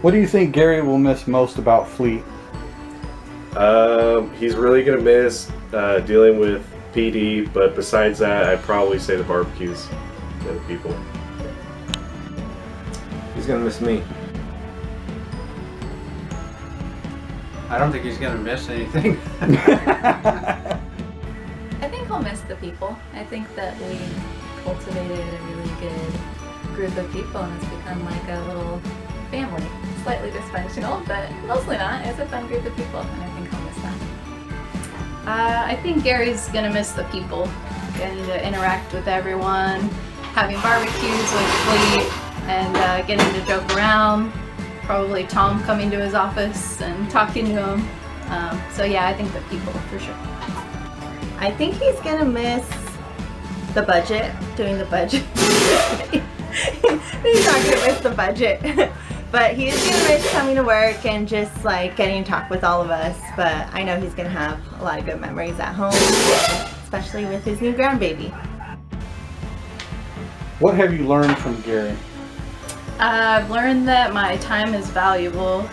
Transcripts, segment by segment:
What do you think Gary will miss most about Fleet? He's really gonna miss dealing with PD, but besides that, I'd probably say the barbecues and the people. He's gonna miss me. I don't think he's gonna miss anything. I think he'll miss the people. I think that we cultivated a really good group of people and it's become like a little family. Slightly dysfunctional, but mostly not. It's a fun group of people and I think he'll miss that. I think Gary's gonna miss the people, getting to interact with everyone, having barbecues with Fleet, and getting to joke around. Probably Tom coming to his office and talking to him. So yeah, I think the people for sure. I think he's gonna miss the budget, doing the budget. He's not gonna miss the budget. But he is gonna miss coming to work and just like getting to talk with all of us. But I know he's gonna have a lot of good memories at home, especially with his new grandbaby. What have you learned from Gary? I've learned that my time is valuable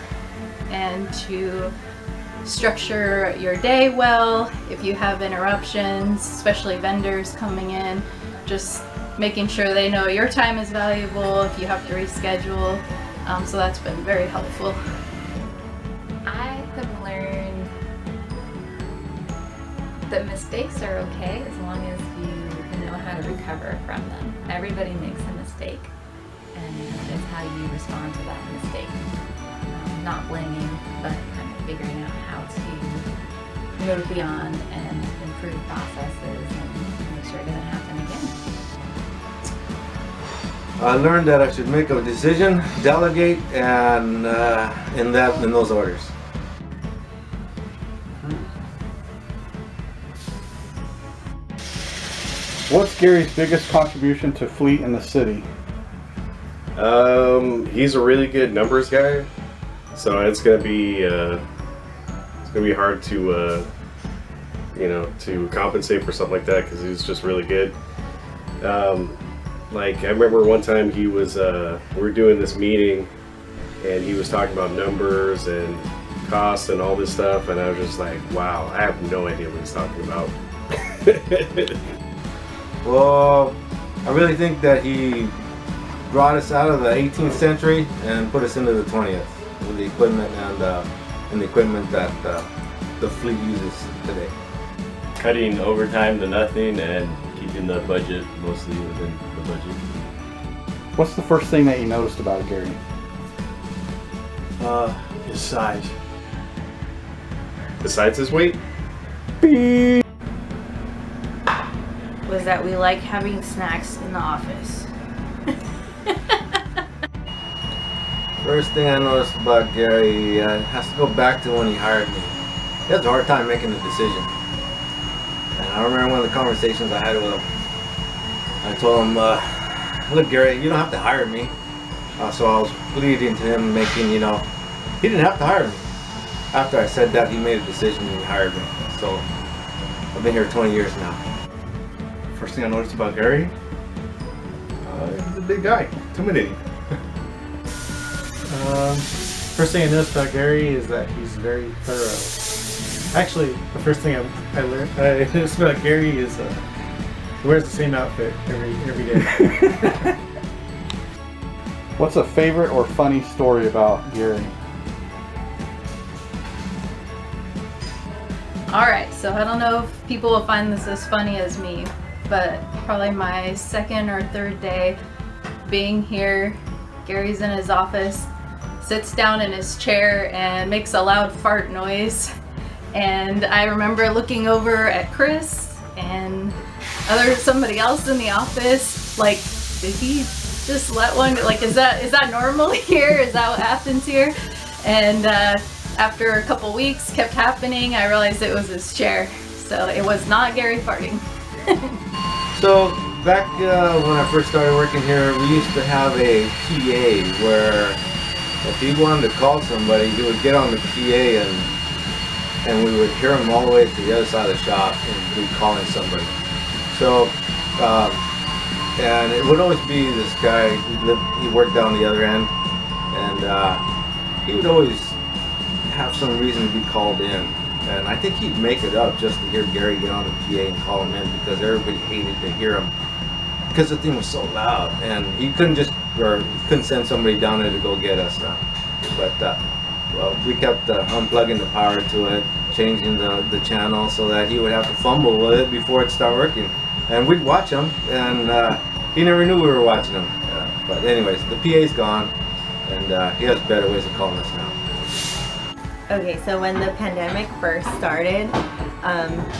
and to structure your day well. If you have interruptions, especially vendors coming in, just making sure they know your time is valuable if you have to reschedule. So that's been very helpful. I have learned that mistakes are okay as long as you know how to recover from them. Everybody makes a mistake, and it's how you respond to that mistake. Not blaming, but kind of figuring out how to move beyond and improve processes and make sure it doesn't happen again. I learned that I should make a decision, delegate, and in those orders. What's Gary's biggest contribution to Fleet in the city? He's a really good numbers guy, so it's gonna be hard to to compensate for something like that because he's just really good. Like I remember one time he was we were doing this meeting and he was talking about numbers and cost and all this stuff, and I was just like, wow, I have no idea what he's talking about. Well, I really think that he brought us out of the 18th century and put us into the 20th with the equipment and the equipment that the fleet uses today. Cutting overtime to nothing and keeping the budget mostly within the budget. What's the first thing that you noticed about Gary? His size. Besides his weight? Was that we like having snacks in the office. First thing I noticed about Gary has to go back to when he hired me. He has a hard time making a decision. And I remember one of the conversations I had with him. I told him, look Gary, you don't have to hire me. So I was pleading to him, he didn't have to hire me. After I said that, he made a decision and he hired me. So I've been here 20 years now. First thing I noticed about Gary, he's a big guy, intimidating. First thing I noticed about Gary is that he's very thorough. Actually, the first thing I noticed about Gary is he wears the same outfit every day. What's a favorite or funny story about Gary? Alright, so I don't know if people will find this as funny as me, but probably my second or third day being here, Gary's in his office, sits down in his chair and makes a loud fart noise. And I remember looking over at Chris and somebody else in the office, like, did he just let one, like, is that normal here? Is that what happens here? And after a couple weeks kept happening, I realized it was his chair. So it was not Gary farting. So back when I first started working here, we used to have a PA where if he wanted to call somebody, he would get on the PA and we would hear him all the way to the other side of the shop and he'd be calling somebody. So, and it would always be this guy, he worked down the other end, and he would always have some reason to be called in. And I think he'd make it up just to hear Gary get on the PA and call him in because everybody hated to hear him because the thing was so loud and he couldn't send somebody down there to go get us. But well, we kept unplugging the power to it, changing the channel so that he would have to fumble with it before it started working. And we'd watch him and he never knew we were watching him. But anyways, the PA's gone and he has better ways of calling us now. Okay, so when the pandemic first started,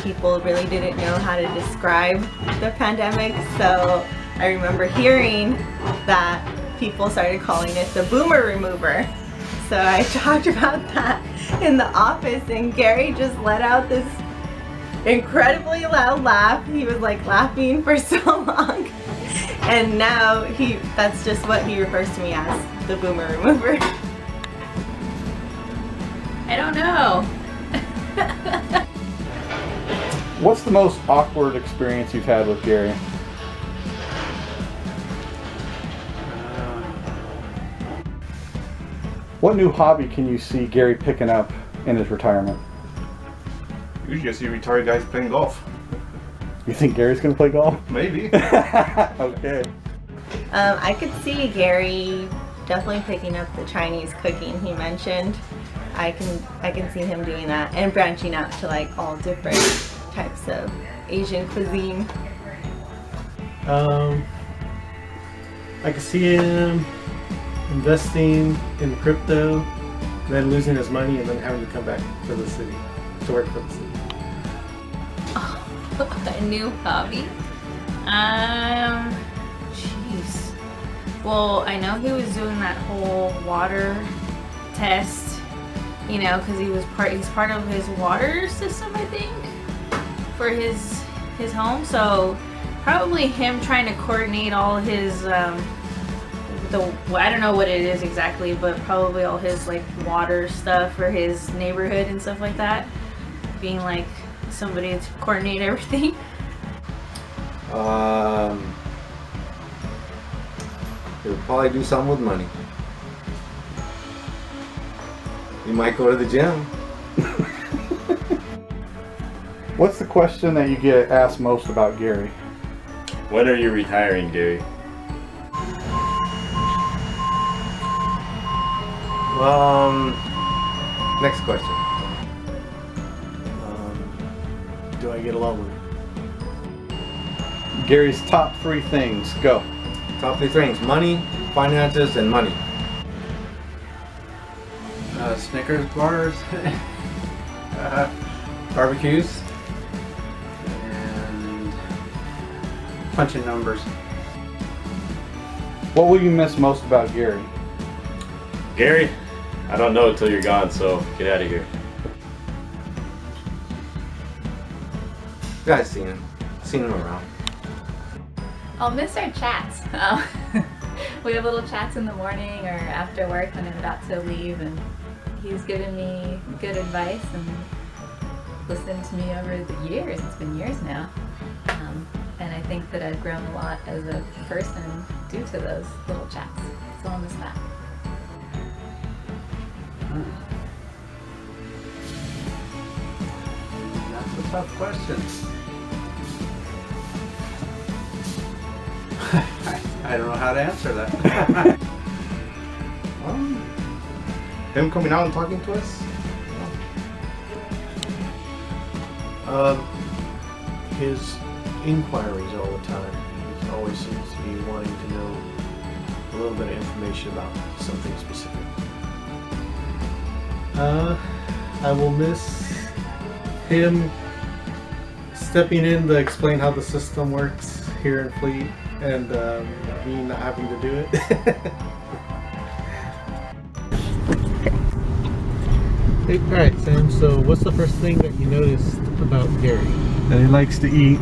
people really didn't know how to describe the pandemic. So I remember hearing that people started calling it the boomer remover. So I talked about that in the office and Gary just let out this incredibly loud laugh. He was like laughing for so long. And now that's just what he refers to me as, the boomer remover. I don't know. What's the most awkward experience you've had with Gary? What new hobby can you see Gary picking up in his retirement? Usually I see retired guys playing golf. You think Gary's gonna play golf? Maybe. Okay. I could see Gary definitely picking up the Chinese cooking he mentioned. I can see him doing that and branching out to like all different types of Asian cuisine. I could see him investing in crypto, then losing his money, and then having to come back to the city to work for the city. A new hobby? Jeez. Well, I know he was doing that whole water test, you know, because he's part of his water system, I think, for his home. So probably him trying to coordinate all his I don't know what it is exactly, but probably all his like water stuff for his neighborhood and stuff like that. Being like somebody to coordinate everything. He'll probably do something with money. He might go to the gym. What's the question that you get asked most about Gary? When are you retiring, Gary? Next question. Do I get along with him? Gary's top 3 things. Go. Top 3 things: money, finances, and money. Snickers bars, barbecues, and punching numbers. What will you miss most about Gary? Gary, I don't know until you're gone, so get out of here. You guys seen him around. I'll miss our chats. We have little chats in the morning or after work when I'm about to leave, and he's given me good advice and listened to me over the years. It's been years now. And I think that I've grown a lot as a person due to those little chats. So I'll miss that. That's a tough question. I don't know how to answer that. Him coming out and talking to us? His inquiries all the time. He always seems to be wanting to know a little bit of information about something specific. I will miss him stepping in to explain how the system works here in Fleet, and me not having to do it. Hey, alright, Sam, so what's the first thing that you noticed about Gary? That he likes to eat.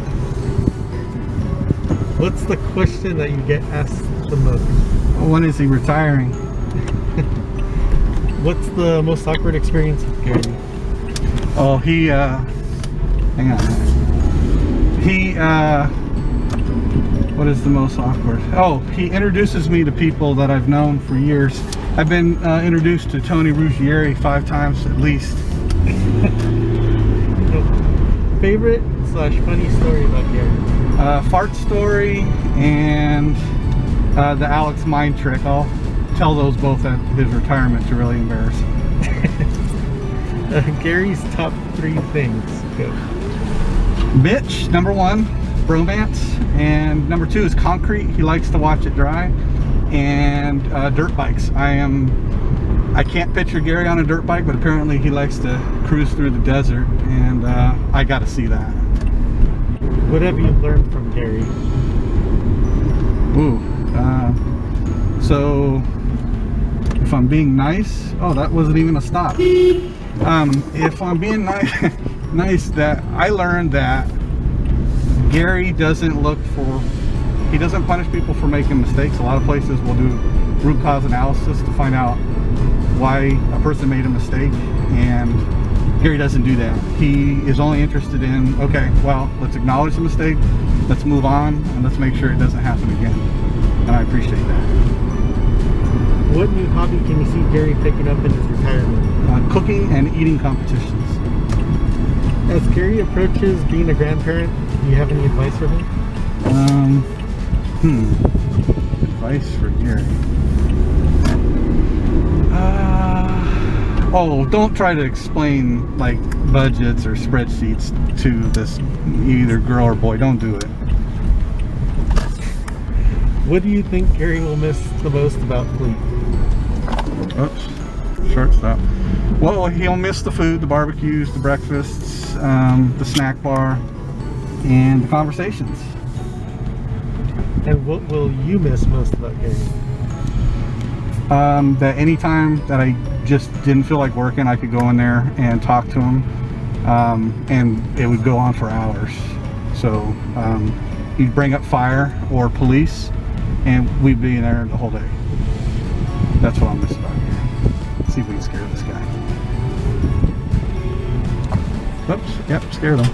What's the question that you get asked the most? When is he retiring? What's the most awkward experience with Gary? Oh, hang on. What is the most awkward? Oh, he introduces me to people that I've known for years I've been introduced to Tony Ruggieri 5 times at least. Favorite / funny story about Gary? Fart story and the Alex mind trick. I'll tell those both at his retirement to really embarrass him. Gary's top 3 things. Go. Bitch, number 1, bromance, and number 2 is concrete. He likes to watch it dry, and dirt bikes. I can't picture Gary on a dirt bike, but apparently he likes to cruise through the desert, and I got to see that. What have you learned from Gary? Ooh, so if I'm being nice, oh, that wasn't even a stop. If I'm being nice, that I learned that Gary doesn't he doesn't punish people for making mistakes. A lot of places will do root cause analysis to find out why a person made a mistake, and Gary doesn't do that. He is only interested in, okay, well, let's acknowledge the mistake, let's move on, and let's make sure it doesn't happen again. And I appreciate that. What new hobby can you see Gary picking up in his retirement? Cooking and eating competitions. As Gary approaches being a grandparent, do you have any advice for him? Advice for Gary. Oh, don't try to explain like budgets or spreadsheets to this either girl or boy. Don't do it. What do you think Gary will miss the most about Fleet? Oops, short stop. Well, he'll miss the food, the barbecues, the breakfasts, the snack bar, and the conversations. And what will you miss most about Gary? That anytime that I just didn't feel like working, I could go in there and talk to him, and it would go on for hours. So he'd bring up fire or police, and we'd be in there the whole day. That's what I'll miss about Gary. Let's see if we can scare this guy. Oops, yep, scared him.